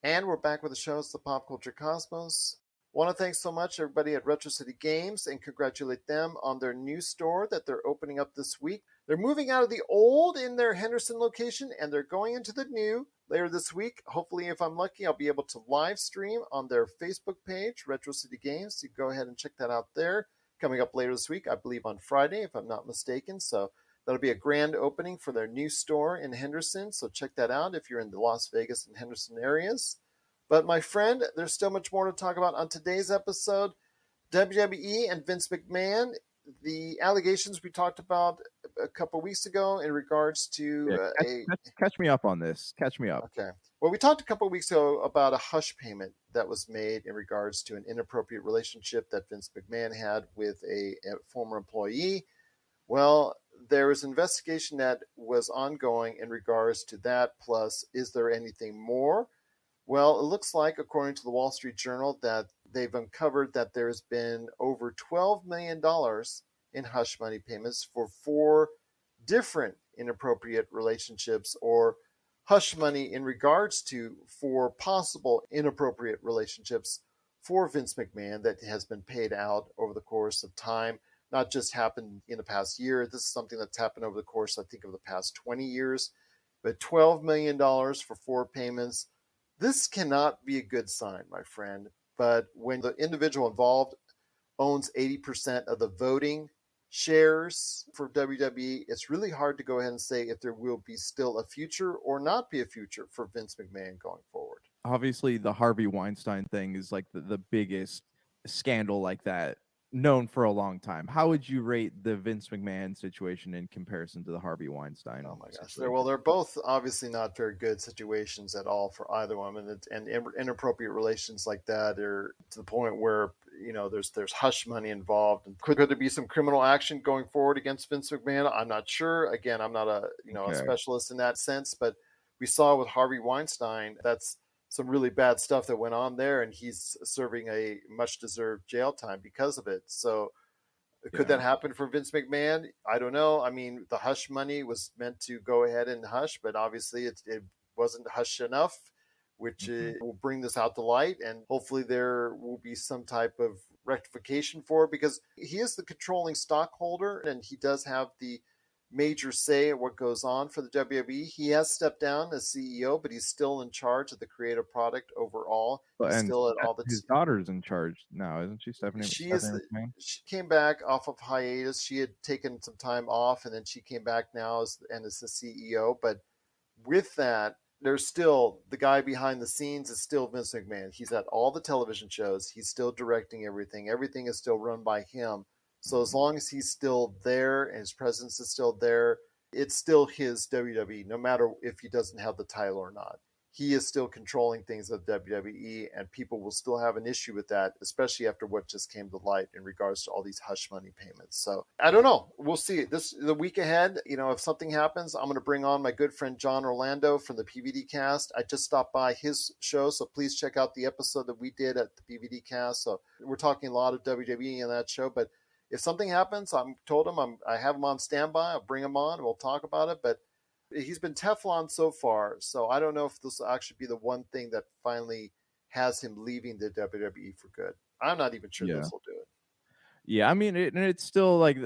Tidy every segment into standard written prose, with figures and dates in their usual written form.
And we're back with the show. It's the Pop Culture Cosmos. Want to thank so much everybody at Retro City Games and congratulate them on their new store that they're opening up this week. They're moving out of the old in their Henderson location and they're going into the new later this week. Hopefully, if I'm lucky, I'll be able to live stream on their Facebook page, Retro City Games. You go ahead and check that out there. Coming up later this week, I believe on Friday, if I'm not mistaken. So that'll be a grand opening for their new store in Henderson. So check that out if you're in the Las Vegas and Henderson areas. But my friend, there's still much more to talk about on today's episode. WWE and Vince McMahon, the allegations we talked about a couple weeks ago in regards to catch me up on this. Catch me up. Okay. Well, we talked a couple of weeks ago about a hush payment that was made in regards to an inappropriate relationship that Vince McMahon had with a former employee. Well, there was an investigation that was ongoing in regards to that. Plus, is there anything more? Well, it looks like, according to the Wall Street Journal, that they've uncovered that there's been over $12 million in hush money payments for 4 different inappropriate relationships, or hush money in regards to 4 possible inappropriate relationships for Vince McMahon that has been paid out over the course of time. Not just happened in the past year. This is something that's happened over the course, I think, of the past 20 years. But $12 million for 4 payments. This cannot be a good sign, my friend. But when the individual involved owns 80% of the voting shares for WWE, it's really hard to go ahead and say if there will be still a future or not be a future for Vince McMahon going forward. Obviously, the Harvey Weinstein thing is like the biggest scandal like that known for a long time. How would you rate the Vince McMahon situation in comparison to the Harvey Weinstein? Oh my gosh. They're both obviously not very good situations at all for either one. And inappropriate relations like that are to the point where, there's hush money involved. And could there be some criminal action going forward against Vince McMahon? I'm not sure. Again, I'm not a specialist in that sense, but we saw with Harvey Weinstein, that's some really bad stuff that went on there, and he's serving a much-deserved jail time because of it. So could that happen for Vince McMahon? I don't know. I mean, the hush money was meant to go ahead and hush, but obviously it wasn't hush enough, which will bring this out to light, and hopefully there will be some type of rectification for it, because he is the controlling stockholder, and he does have the major say at what goes on for the WWE. He has stepped down as CEO, but he's still in charge of the creative product overall. He's still at all the. His daughter's in charge now, isn't she, Stephanie? She came back off of hiatus. She had taken some time off, and then she came back now as the CEO. But with that, there's still the guy behind the scenes is still Vince McMahon. He's at all the television shows. He's still directing everything. Everything is still run by him. So as long as he's still there and his presence is still there, it's still his WWE, no matter if he doesn't have the title or not. He is still controlling things at WWE, and people will still have an issue with that, especially after what just came to light in regards to all these hush money payments. So I don't know. We'll see. The week ahead, if something happens, I'm going to bring on my good friend John Orlando from the PVD Cast. I just stopped by his show, so please check out the episode that we did at the PVD Cast. So we're talking a lot of WWE in that show, but if something happens, I have him on standby. I'll bring him on and we'll talk about it. But he's been Teflon so far, so I don't know if this will actually be the one thing that finally has him leaving the WWE for good. I'm not even sure this will do it. Yeah, I mean, it's still like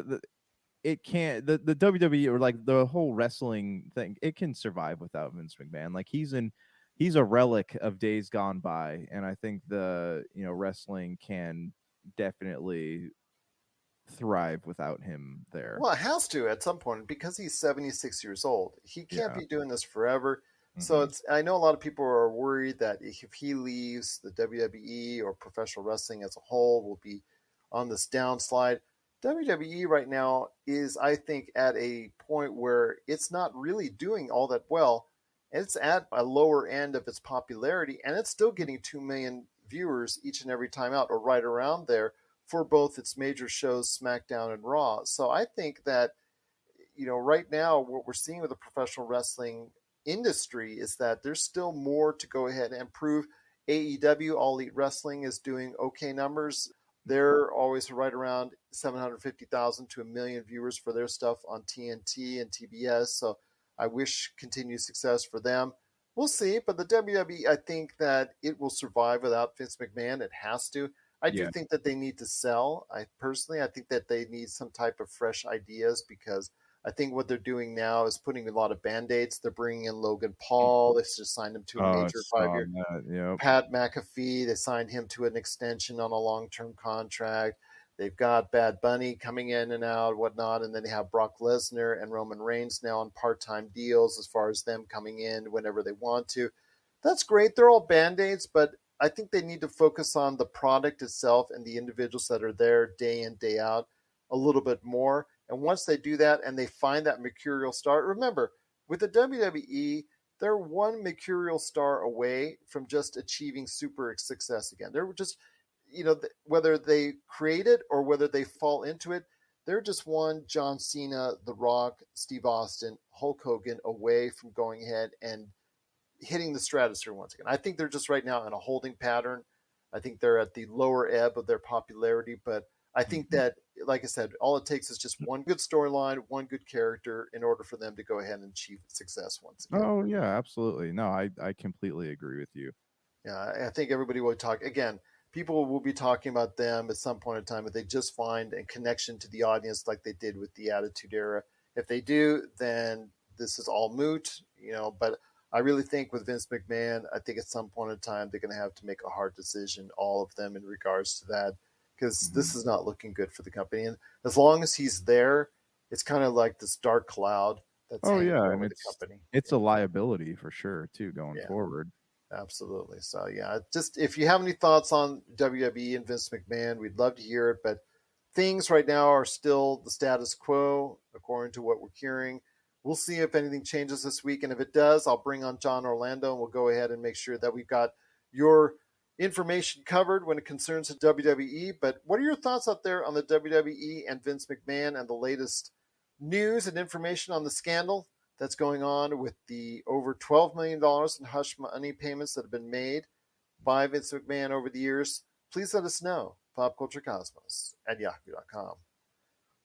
it can't. The WWE or like the whole wrestling thing, it can survive without Vince McMahon. Like he's a relic of days gone by, and I think the wrestling can definitely thrive without him there. Well, it has to at some point, because he's 76 years old. He can't be doing this forever. So I know a lot of people are worried that if he leaves, the WWE or professional wrestling as a whole will be on this downslide. WWE right now is, I think, at a point where it's not really doing all that well. It's at a lower end of its popularity, and it's still getting 2 million viewers each and every time out, or right around there, for both its major shows, SmackDown and Raw. So I think that, right now, what we're seeing with the professional wrestling industry is that there's still more to go ahead and improve. AEW, All Elite Wrestling, is doing okay numbers. They're always right around 750,000 to 1 million viewers for their stuff on TNT and TBS. So I wish continued success for them. We'll see, but the WWE, I think that it will survive without Vince McMahon. It has to. I do Yeah. think that they need to sell. I think that they need some type of fresh ideas because I think what they're doing now is putting a lot of band-aids. They're bringing in Logan Paul. They just signed him to a Oh, I major saw 5 year. that. Yep. Pat McAfee, they signed him to an extension on a long-term contract. They've got Bad Bunny coming in and out, whatnot, and then they have Brock Lesnar and Roman Reigns now on part-time deals as far as them coming in whenever they want to. That's great. They're all band-aids, but I think they need to focus on the product itself and the individuals that are there day in, day out a little bit more. And once they do that and they find that mercurial star, remember, with the WWE, they're one mercurial star away from just achieving super success again. They're just, whether they create it or whether they fall into it, they're just one John Cena, The Rock, Steve Austin, Hulk Hogan away from going ahead and hitting the stratosphere once again. I think they're just right now in a holding pattern. I think they're at the lower ebb of their popularity, but I think Mhm. that, like I said, all it takes is just one good storyline, one good character in order for them to go ahead and achieve success once again. Oh yeah, absolutely. No, I completely agree with you. Yeah, I think everybody will talk again. People will be talking about them at some point in time if they just find a connection to the audience like they did with the Attitude Era. If they do, then this is all moot, But I really think with Vince McMahon, I think at some point in time they're going to have to make a hard decision, all of them, in regards to that, because Mhm. this is not looking good for the company. And as long as he's there, it's kind of like this dark cloud that's Oh hanging yeah, and over the company. it's a liability for sure too going Yeah. forward. Absolutely. So yeah, just if you have any thoughts on WWE and Vince McMahon, we'd love to hear it. But things right now are still the status quo, according to what we're hearing. We'll see if anything changes this week, and if it does, I'll bring on John Orlando, and we'll go ahead and make sure that we've got your information covered when it concerns the WWE. But what are your thoughts out there on the WWE and Vince McMahon and the latest news and information on the scandal that's going on with the over $12 million in hush money payments that have been made by Vince McMahon over the years? Please let us know. PopCultureCosmos at yahoo.com.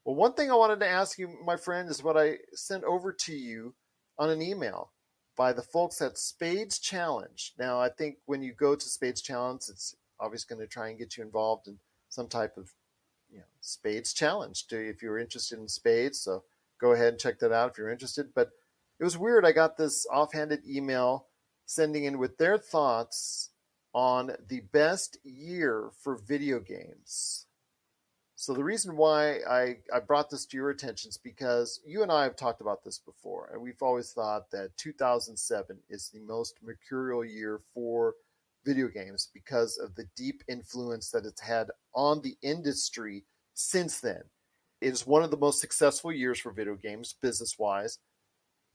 Well, one thing I wanted to ask you, my friend, is what I sent over to you on an email by the folks at Spades Challenge. Now, I think when you go to Spades Challenge, it's obviously going to try and get you involved in some type of Spades Challenge if you're interested in spades. So go ahead and check that out if you're interested. But it was weird. I got this offhanded email sending in with their thoughts on the best year for video games. So the reason why I brought this to your attention is because you and I have talked about this before, and we've always thought that 2007 is the most mercurial year for video games because of the deep influence that it's had on the industry since then. It is one of the most successful years for video games, business wise,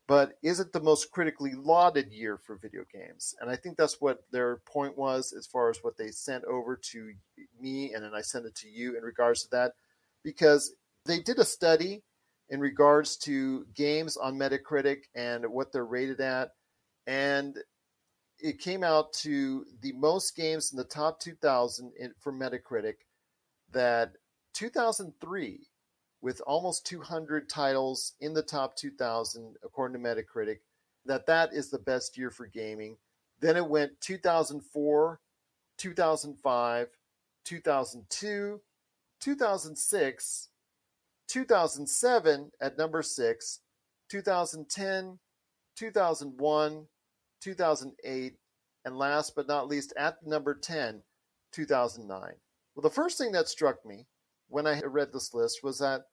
but is it the most critically lauded year for video games? And I think that's what their point was as far as what they sent over to me, and then I sent it to you in regards to that, because they did a study in regards to games on Metacritic and what they're rated at, and it came out to the most games in the top 2,000 for Metacritic that 2003, with almost 200 titles in the top 2000 according to Metacritic, that is the best year for gaming. Then it went 2004, 2005, 2002, 2006, 2007 at number 6, 2010, 2001, 2008, and last but not least at number 10, 2009. Well, the first thing that struck me when I read this list was that,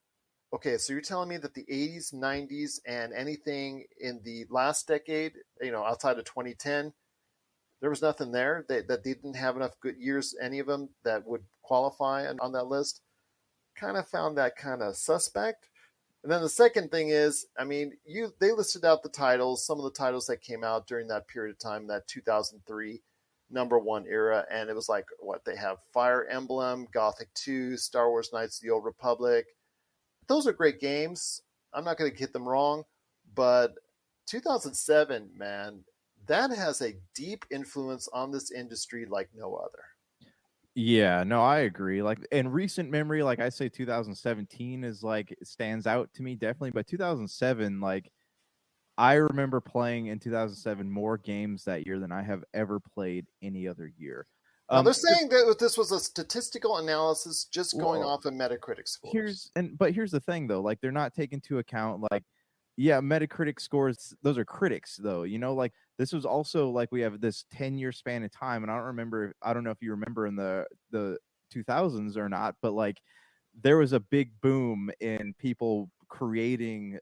okay, so you're telling me that the 80s, 90s, and anything in the last decade, outside of 2010, there was nothing there that they didn't have enough good years, any of them that would qualify on that list. Kind of found that kind of suspect. And then the second thing is, I mean, they listed out the titles, some of the titles that came out during that period of time, that 2003 number one era, and it was like what they have: Fire Emblem, Gothic 2, Star Wars Knights of the Old Republic. Those are great games. I'm not going to get them wrong, but 2007, man, that has a deep influence on this industry like no other. Yeah, no, I agree. Like in recent memory, like I say 2017 is like stands out to me definitely, but 2007, like I remember playing in 2007 more games that year than I have ever played any other year. Now they're saying that this was a statistical analysis just going Well, off of Metacritic scores. Here's the thing though, like they're not taking into account like, yeah, Metacritic scores, those are critics though, you know, like this was also like we have this 10-year span of time, and I don't know if you remember in the 2000s or not, but like there was a big boom in people creating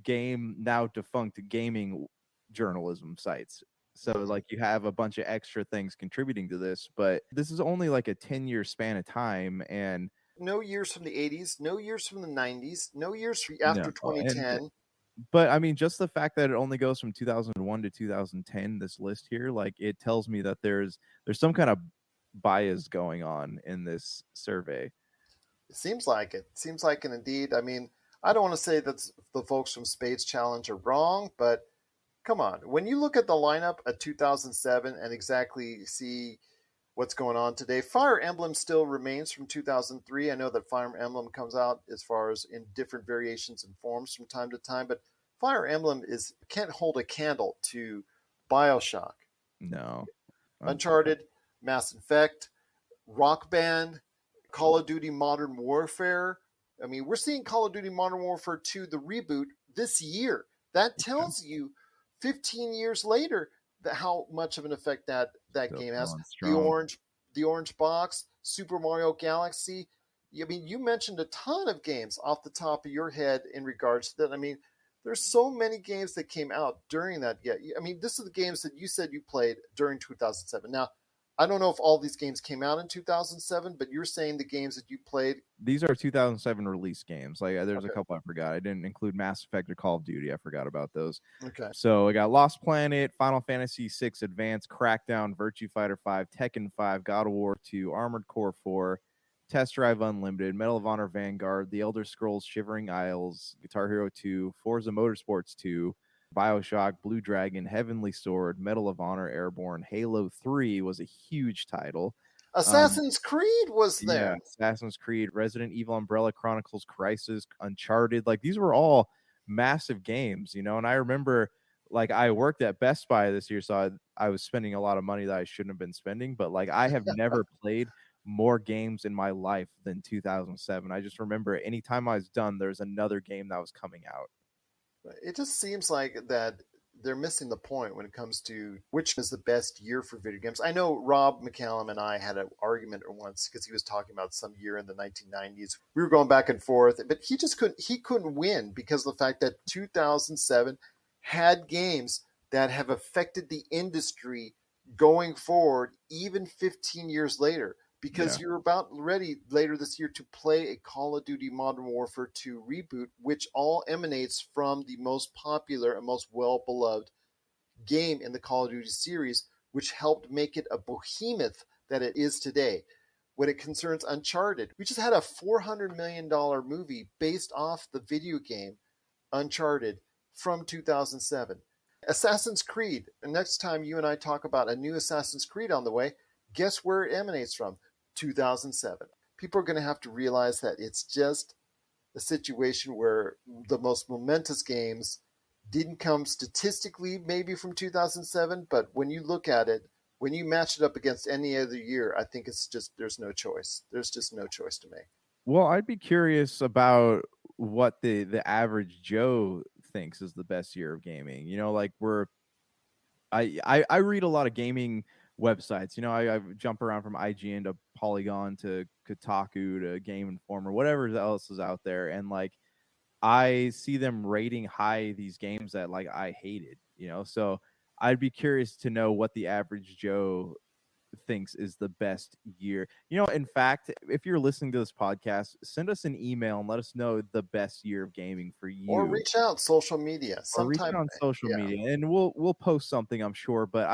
now defunct gaming journalism sites. So like you have a bunch of extra things contributing to this, but this is only like a 10-year span of time, and No years from the 80s, no years from the 90s, no years no, after 2010. but I mean, just the fact that it only goes from 2001 to 2010, this list here, like it tells me that there's some kind of bias going on in this survey. It seems like it. Seems like it indeed. I mean, I don't want to say that the folks from Spades Challenge are wrong, but come on. When you look at the lineup of 2007 and exactly see what's going on today, Fire Emblem still remains from 2003. I know that Fire Emblem comes out as far as in different variations and forms from time to time, but Fire Emblem can't hold a candle to BioShock, No. Uncharted, Mass Effect, Rock Band, Call of Duty Modern Warfare. I mean, we're seeing Call of Duty Modern Warfare 2, the reboot, this year. That tells you 15 years later how much of an effect that game has. The orange box, Super Mario Galaxy. I mean, you mentioned a ton of games off the top of your head in regards to that. I mean, there's so many games that came out during that. Yeah, I mean, this is the games that you said you played during 2007. Now, I don't know if all these games came out in 2007, but you're saying the games that you played. These are 2007 release games. Like there's a couple I forgot. I didn't include Mass Effect or Call of Duty. I forgot about those. Okay. So I got Lost Planet, Final Fantasy VI Advance, Crackdown, Virtua Fighter 5, Tekken 5, God of War 2, Armored Core 4, Test Drive Unlimited, Medal of Honor Vanguard, The Elder Scrolls Shivering Isles, Guitar Hero 2, Forza Motorsports 2, BioShock, Blue Dragon, Heavenly Sword, Medal of Honor Airborne, Halo 3 was a huge title. Assassin's Creed was there. Yeah, Assassin's Creed, Resident Evil, Umbrella Chronicles, Crysis, Uncharted. Like these were all massive games, you know. And I remember, like, I worked at Best Buy this year, so I was spending a lot of money that I shouldn't have been spending. But like, I have never played more games in my life than 2007. I just remember anytime I was done, there's another game that was coming out. It just seems like that they're missing the point when it comes to which is the best year for video games. I know Rob McCallum and I had an argument once because he was talking about some year in the 1990s. We were going back and forth, but he couldn't win because of the fact that 2007 had games that have affected the industry going forward even 15 years later. Because you're about ready later this year to play a Call of Duty Modern Warfare 2 reboot, which all emanates from the most popular and most well-beloved game in the Call of Duty series, which helped make it a behemoth that it is today. When it concerns Uncharted, we just had a $400 million movie based off the video game Uncharted from 2007. Assassin's Creed, the next time you and I talk about a new Assassin's Creed on the way, guess where it emanates from? 2007. People are going to have to realize that it's just a situation where the most momentous games didn't come statistically maybe from 2007, but when you look at it, when you match it up against any other year, I think it's just there's no choice. There's just no choice to make. Well, I'd be curious about what the average Joe thinks is the best year of gaming. You know, like I read a lot of gaming websites. You know, I jump around from IGN to Polygon to Kotaku to Game Informer, whatever else is out there, and like I see them rating high these games that like I hated, you know. So I'd be curious to know what the average Joe thinks is the best year. You know, in fact, if you're listening to this podcast, send us an email and let us know the best year of gaming for you. Or reach out social media. Or reach out on social media, and we'll post something, I'm sure. But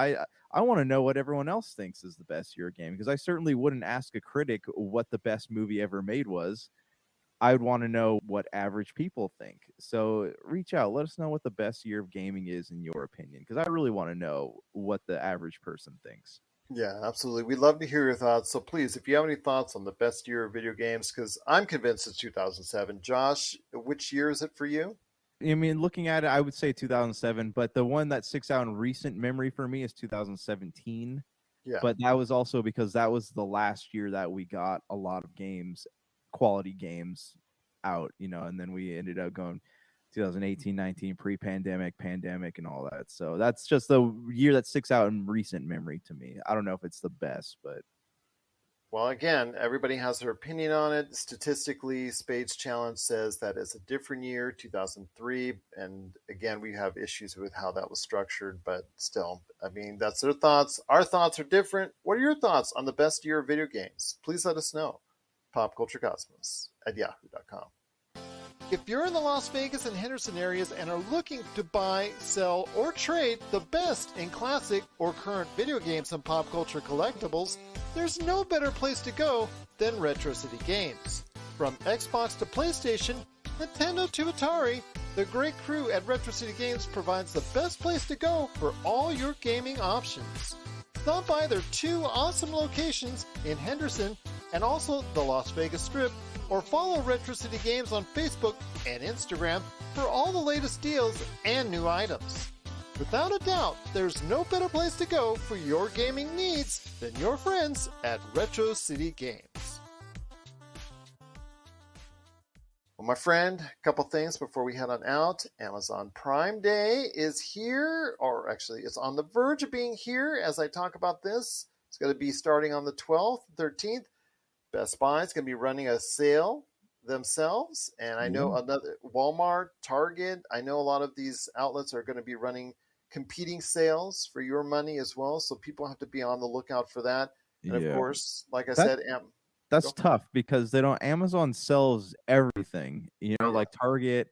I want to know what everyone else thinks is the best year of gaming, because I certainly wouldn't ask a critic what the best movie ever made was. I would want to know what average people think. So reach out, let us know what the best year of gaming is in your opinion, because I really want to know what the average person thinks. Yeah, absolutely. We'd love to hear your thoughts. So please, if you have any thoughts on the best year of video games, because I'm convinced it's 2007. Josh, which year is it for you? I mean, looking at it, I would say 2007, but the one that sticks out in recent memory for me is 2017. Yeah. But that was also because that was the last year that we got a lot of games, quality games out, and then we ended up going 2018, 19, pre-pandemic, pandemic, and all that. So that's just the year that sticks out in recent memory to me. I don't know if it's the best, but Well, again, everybody has their opinion on it. Statistically, Spade's Challenge says that it's a different year, 2003. And again, we have issues with how that was structured, but still, I mean, that's their thoughts. Our thoughts are different. What are your thoughts on the best year of video games? Please let us know. popculturecosmos@yahoo.com. If you're in the Las Vegas and Henderson areas and are looking to buy, sell, or trade the best in classic or current video games and pop culture collectibles, there's no better place to go than Retro City Games. From Xbox to PlayStation, Nintendo to Atari, the great crew at Retro City Games provides the best place to go for all your gaming options. Stop by their 2 awesome locations in Henderson and also the Las Vegas Strip, or follow Retro City Games on Facebook and Instagram for all the latest deals and new items. Without a doubt, there's no better place to go for your gaming needs than your friends at Retro City Games. Well, my friend, a couple things before we head on out. Amazon Prime Day is here, or actually it's on the verge of being here as I talk about this. It's going to be starting on the 12th, 13th. Best Buy is going to be running a sale themselves, and I know another Walmart, Target. I know a lot of these outlets are going to be running competing sales for your money as well, so people have to be on the lookout for that. And of course, like I said, that's tough because Amazon sells everything. Like Target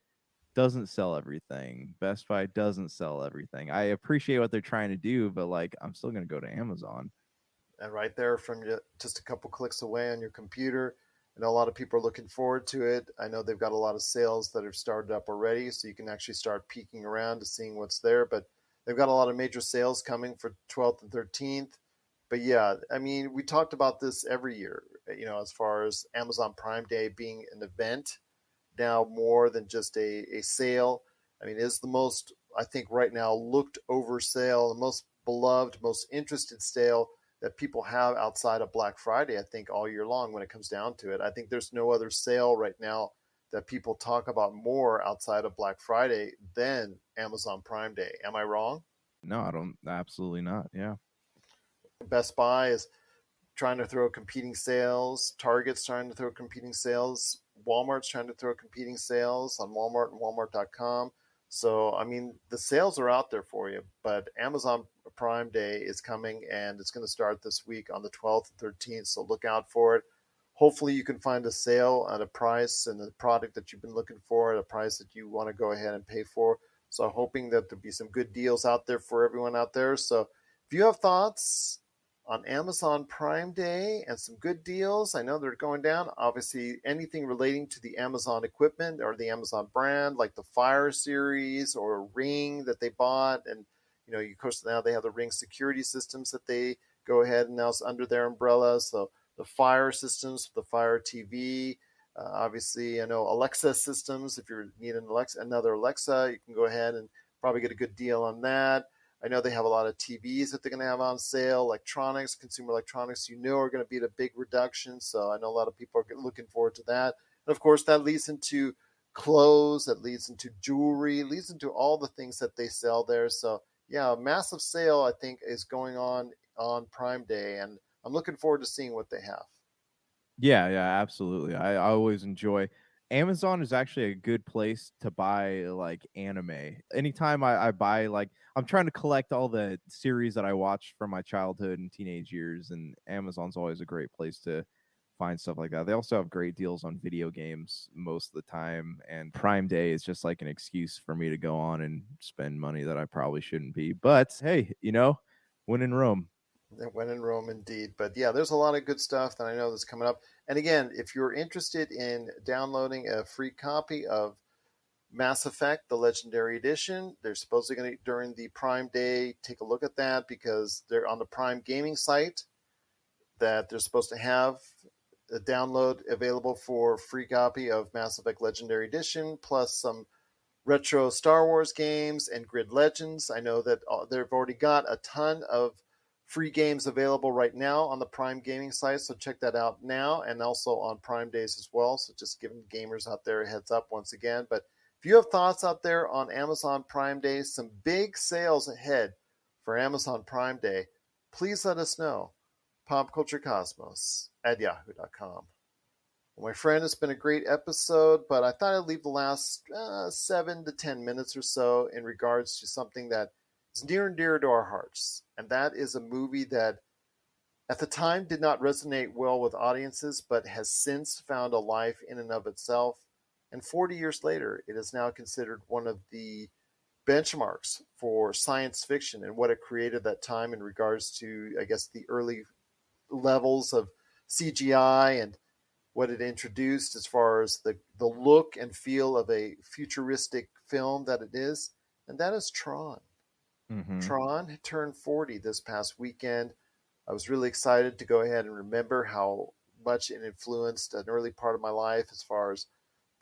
doesn't sell everything. Best Buy doesn't sell everything. I appreciate what they're trying to do, but I'm still going to go to Amazon. And right there from just a couple clicks away on your computer. I know a lot of people are looking forward to it. I know they've got a lot of sales that have started up already, so you can actually start peeking around to seeing what's there. But they've got a lot of major sales coming for 12th and 13th. But yeah, I mean, we talked about this every year, as far as Amazon Prime Day being an event now more than just a sale. I mean, it's the most, I think right now, looked over sale, the most beloved, most interested sale that people have outside of Black Friday, I think, all year long when it comes down to it. I think there's no other sale right now that people talk about more outside of Black Friday than Amazon Prime Day. Am I wrong? No, I don't. Absolutely not. Yeah. Best Buy is trying to throw competing sales. Target's trying to throw competing sales. Walmart's trying to throw competing sales on Walmart and Walmart.com. So, I mean, the sales are out there for you, but Amazon Prime Day is coming, and it's going to start this week on the 12th and 13th, so look out for it. Hopefully you can find a sale at a price and a product that you've been looking for at a price that you want to go ahead and pay for. So I'm hoping that there'll be some good deals out there for everyone out there. So if you have thoughts on Amazon Prime Day and some good deals, I know they're going down. Obviously, anything relating to the Amazon equipment or the Amazon brand, like the Fire series or Ring that they bought. And, of course, now they have the Ring security systems that they go ahead and now it's under their umbrella. So the Fire systems, the Fire TV, obviously, I know Alexa systems. If you need another Alexa, you can go ahead and probably get a good deal on that. I know they have a lot of TVs that they're going to have on sale, electronics, consumer electronics, are going to be at a big reduction. So I know a lot of people are looking forward to that. And of course, that leads into clothes, that leads into jewelry, leads into all the things that they sell there. So yeah, a massive sale, I think, is going on Prime Day. And I'm looking forward to seeing what they have. Yeah, absolutely. I always enjoy. Amazon is actually a good place to buy anime. Anytime I buy I'm trying to collect all the series that I watched from my childhood and teenage years, and Amazon's always a great place to find stuff like that. They also have great deals on video games most of the time, and Prime Day is just like an excuse for me to go on and spend money that I probably shouldn't be. But hey, when in Rome. When in Rome, indeed. But yeah, there's a lot of good stuff that I know that's coming up. And again, if you're interested in downloading a free copy of Mass Effect, the Legendary Edition, they're supposedly going to, during the Prime Day, take a look at that because they're on the Prime Gaming site that they're supposed to have a download available for free copy of Mass Effect Legendary Edition, plus some retro Star Wars games and Grid Legends. I know that they've already got a ton of free games available right now on the Prime gaming site, so check that out now, and also on Prime days as well. So just giving gamers out there a heads up once again. But if you have thoughts out there on Amazon Prime Day, some big sales ahead for Amazon Prime Day, please let us know. popculturecosmos@yahoo.com. Well, my friend, it's been a great episode, but I thought I'd leave the last 7 to 10 minutes or so in regards to something that is near and dear to our hearts. And that is a movie that at the time did not resonate well with audiences, but has since found a life in and of itself. And 40 years later, it is now considered one of the benchmarks for science fiction and what it created at that time in regards to, I guess, the early levels of CGI and what it introduced as far as the look and feel of a futuristic film that it is. And that is Tron. Mm-hmm. Tron turned 40 this past weekend. I was really excited to go ahead and remember how much it influenced an early part of my life as far as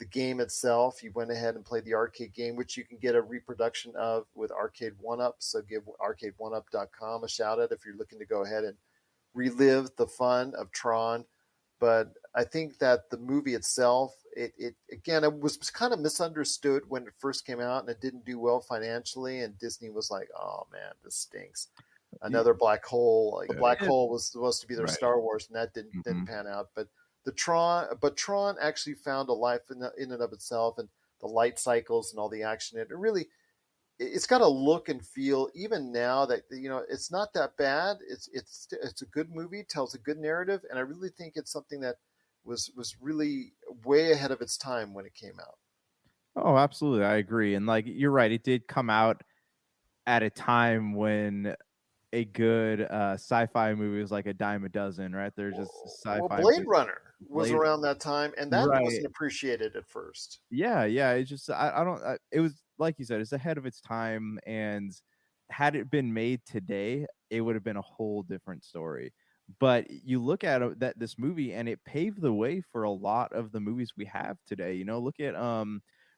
the game itself. You went ahead and played the arcade game, which you can get a reproduction of with Arcade 1-Up. So give arcade1up.com a shout out if you're looking to go ahead and relive the fun of Tron. But I think that the movie itself, it was kind of misunderstood when it first came out, and it didn't do well financially. And Disney was like, "Oh man, this stinks." Another black hole. Like a black hole was supposed to be their Star Wars, and that didn't pan out. But Tron actually found a life in and of itself, and the light cycles and all the action. It's got a look and feel even now that it's not that bad. It's a good movie, tells a good narrative, and I really think it's something that was really way ahead of its time when it came out. Oh, absolutely, I agree. And like you're right, it did come out at a time when a good sci-fi movie was like a dime a dozen, right? There's just sci-fi. Well, Blade Runner was around that time, and that wasn't appreciated at first. Yeah. It's just it was like you said, it's ahead of its time, and had it been made today, it would have been a whole different story. But you look at this movie, and it paved the way for a lot of the movies we have today. Look at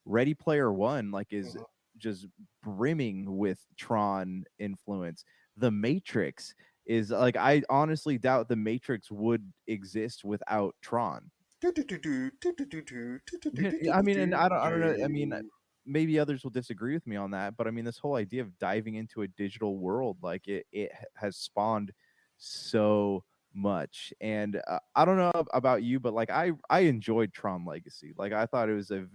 Ready Player One, like is just brimming with Tron influence. The Matrix is like, I honestly doubt the Matrix would exist without Tron. I mean, and I don't know. I mean, maybe others will disagree with me on that, but I mean, this whole idea of diving into a digital world, like it has spawned so much. And I don't know about you, but like I enjoyed Tron Legacy. Like I thought it was a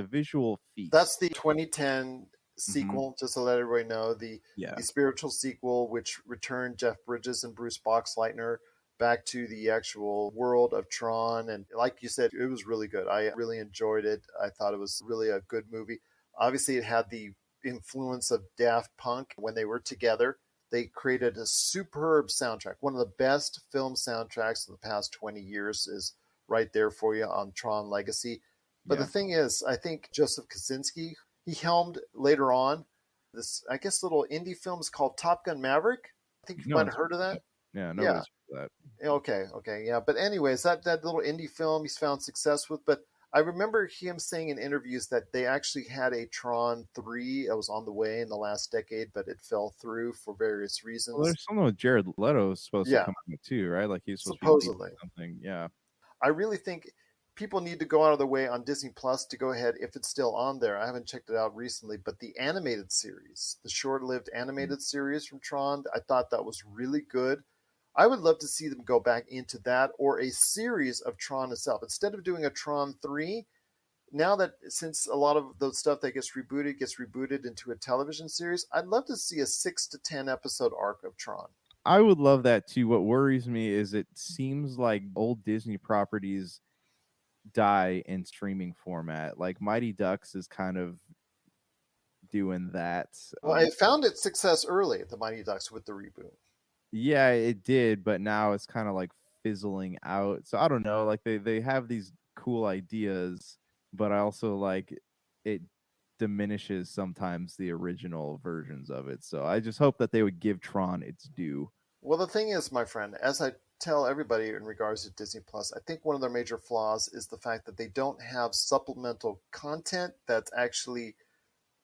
visual feast. That's the 2010 sequel, just to let everybody know, the spiritual sequel, which returned Jeff Bridges and Bruce Boxleitner back to the actual world of Tron. And like you said, it was really good. I really enjoyed it. I thought it was really a good movie. Obviously, it had the influence of Daft Punk when they were together. They created a superb soundtrack. One of the best film soundtracks of the past 20 years is right there for you on Tron Legacy. But the thing is, I think Joseph Kosinski, he helmed later on this, I guess, little indie film is called Top Gun Maverick. I think you might have heard of that. Yeah, nobody's heard of that. Okay, yeah. But anyways, that little indie film he's found success with. But I remember him saying in interviews that they actually had a Tron 3. It was on the way in the last decade, but it fell through for various reasons. Well, there's something with Jared Leto supposed to come out too, right? Like he's supposed to be something. Yeah. I really think people need to go out of their way on Disney Plus to go ahead, if it's still on there. I haven't checked it out recently, but the animated series, the short-lived animated series from Tron, I thought that was really good. I would love to see them go back into that, or a series of Tron itself. Instead of doing a Tron 3, now that since a lot of the stuff that gets rebooted into a television series, I'd love to see a 6 to 10 episode arc of Tron. I would love that too. What worries me is it seems like old Disney properties die in streaming format. Like Mighty Ducks is kind of doing that. Well, it found its success early, the Mighty Ducks, with the reboot. Yeah, it did, but now it's kind of like fizzling out. So I don't know, like they have these cool ideas, but I also like it diminishes sometimes the original versions of it. So I just hope that they would give Tron its due. Well, the thing is, my friend, as I tell everybody in regards to Disney Plus, I think one of their major flaws is the fact that they don't have supplemental content that's actually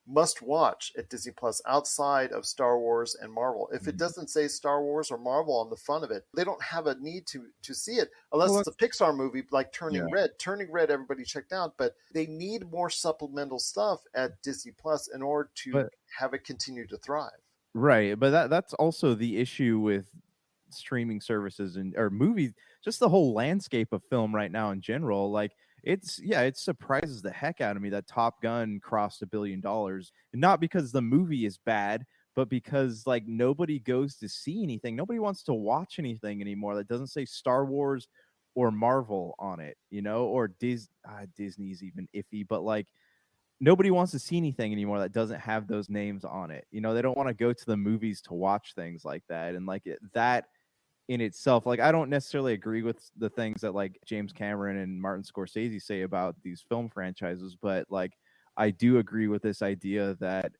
must watch at Disney Plus outside of Star Wars and Marvel. If it doesn't say Star Wars or Marvel on the front of it, they don't have a need to see it unless Well, it's a Pixar movie like yeah. Turning Red. Turning Red, everybody checked out, but they need more supplemental stuff at Disney Plus in order to But have it continue to thrive. right, but that's also the issue with streaming services and or movies, just the whole landscape of film right now in general. Like it surprises the heck out of me that Top Gun crossed $1 billion, not because the movie is bad, but because like nobody goes to see anything, nobody wants to watch anything anymore that doesn't say Star Wars or Marvel on it, or Disney's even iffy, but like nobody wants to see anything anymore that doesn't have those names on it. They don't want to go to the movies to watch things like that. And like that in itself, like I don't necessarily agree with the things that like James Cameron and Martin Scorsese say about these film franchises, but like I do agree with this idea that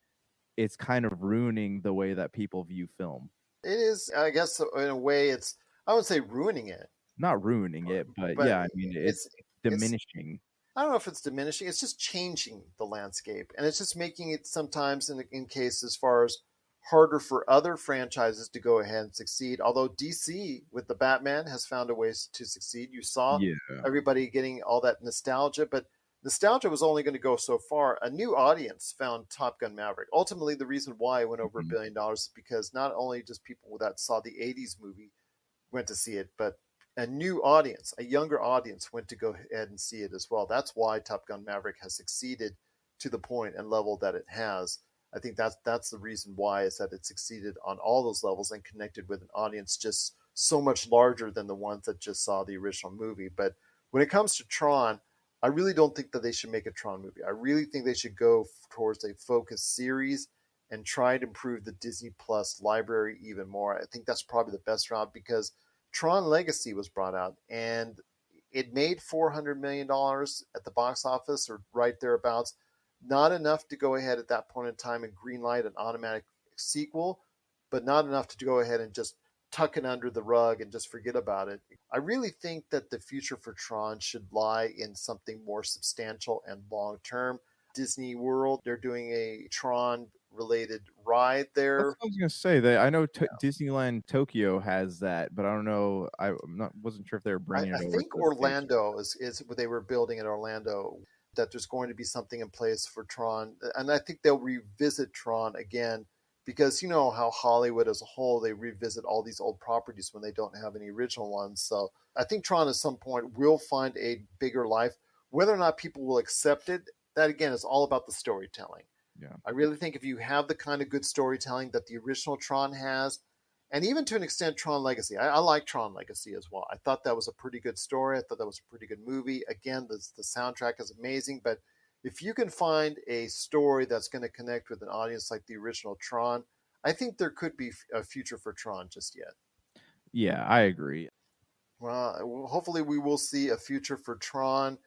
it's kind of ruining the way that people view film. It is, I guess, in a way, I would say ruining it. Not ruining it, but yeah, I mean it's diminishing. I don't know if it's diminishing. It's just changing the landscape, and it's just making it sometimes, in cases as far as harder for other franchises to go ahead and succeed. Although DC with the Batman has found a way to succeed. You saw everybody getting all that nostalgia, but nostalgia was only going to go so far. A new audience found Top Gun Maverick. Ultimately, the reason why it went over $1 billion is because not only just people that saw the 80s movie went to see it, but a new audience, a younger audience went to go ahead and see it as well. That's why Top Gun Maverick has succeeded to the point and level that it has. I think that's the reason why, is that it succeeded on all those levels and connected with an audience just so much larger than the ones that just saw the original movie. But when it comes to Tron, I really don't think that they should make a Tron movie. I really think they should go towards a focused series and try to improve the Disney Plus library even more. I think that's probably the best route, because Tron Legacy was brought out and it made $400 million at the box office, or right thereabouts. Not enough to go ahead at that point in time and greenlight an automatic sequel, but not enough to go ahead and just tuck it under the rug and just forget about it. I really think that the future for Tron should lie in something more substantial and long term. Disney World, they're doing a Tron related ride there. That's what I was gonna say. That I know Disneyland Tokyo has that, but I don't know. Wasn't sure if they were bringing it over. I think Orlando is what they were building in Orlando. That there's going to be something in place for Tron, and I think they'll revisit Tron again, because you know how Hollywood as a whole, they revisit all these old properties when they don't have any original ones. So I think Tron at some point will find a bigger life. Whether or not people will accept it, that again is all about the storytelling. Yeah. I really think if you have the kind of good storytelling that the original Tron has, and even to an extent Tron Legacy, I like Tron Legacy as well. I thought that was a pretty good story. I thought that was a pretty good movie. Again, the soundtrack is amazing, but if you can find a story that's going to connect with an audience like the original Tron, I think there could be a future for Tron just yet. Yeah, I agree. Well, hopefully we will see a future for Tron.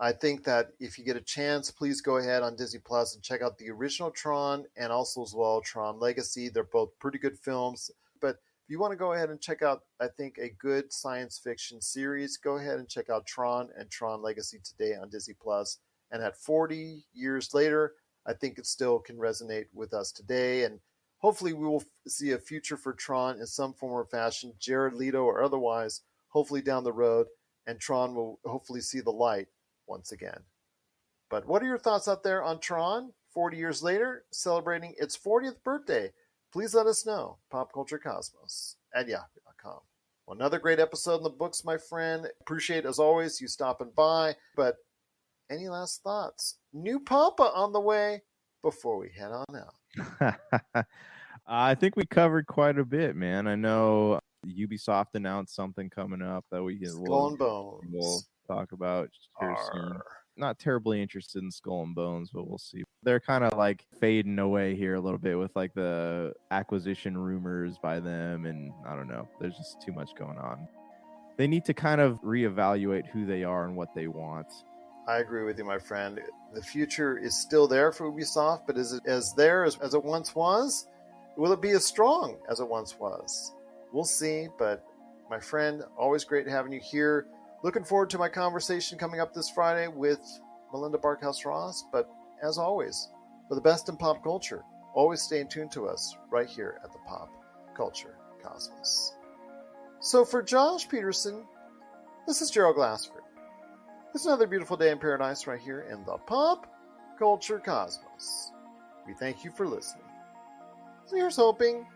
I think that if you get a chance, please go ahead on Disney Plus and check out the original Tron and also as well Tron Legacy. They're both pretty good films. But if you want to go ahead and check out, I think, a good science fiction series, go ahead and check out Tron and Tron Legacy today on Disney Plus. And at 40 years later, I think it still can resonate with us today. And hopefully we will see a future for Tron in some form or fashion, Jared Leto or otherwise, hopefully down the road. And Tron will hopefully see the light once again. But what are your thoughts out there on Tron 40 years later, celebrating its 40th birthday? Please let us know. popculturecosmos@yahoo.com. Well, another great episode in the books, my friend. Appreciate, as always, you stopping by. But any last thoughts? New Papa on the way before we head on out. I think we covered quite a bit, man. I know Ubisoft announced something coming up that Skull and Bones. We'll talk about here soon. Not terribly interested in Skull and Bones, but we'll see. They're kind of like fading away here a little bit with like the acquisition rumors by them, and I don't know. There's just too much going on. They need to kind of reevaluate who they are and what they want. I agree with you, my friend. The future is still there for Ubisoft, but is it as there as it once was? Will it be as strong as it once was? We'll see, but my friend, always great having you here. Looking forward to my conversation coming up this Friday with Melinda Barkhouse Ross. But as always, For the best in pop culture, always stay in tune to us right here at the Pop Culture Cosmos. So for Josh Peterson, this is Gerald Glassford. It's another beautiful day in paradise right here in the Pop Culture Cosmos. We thank you for listening. So here's hoping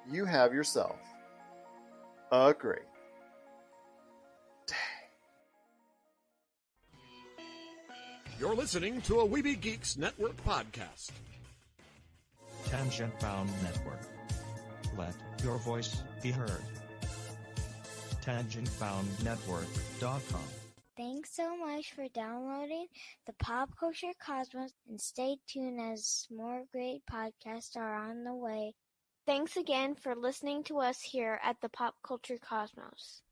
you have yourself a great day. You're listening to a Weeby Geeks Network podcast. Tangent Bound Network. Let your voice be heard. TangentBoundNetwork.com. Thanks so much for downloading the Pop Culture Cosmos, and stay tuned as more great podcasts are on the way. Thanks again for listening to us here at the Pop Culture Cosmos.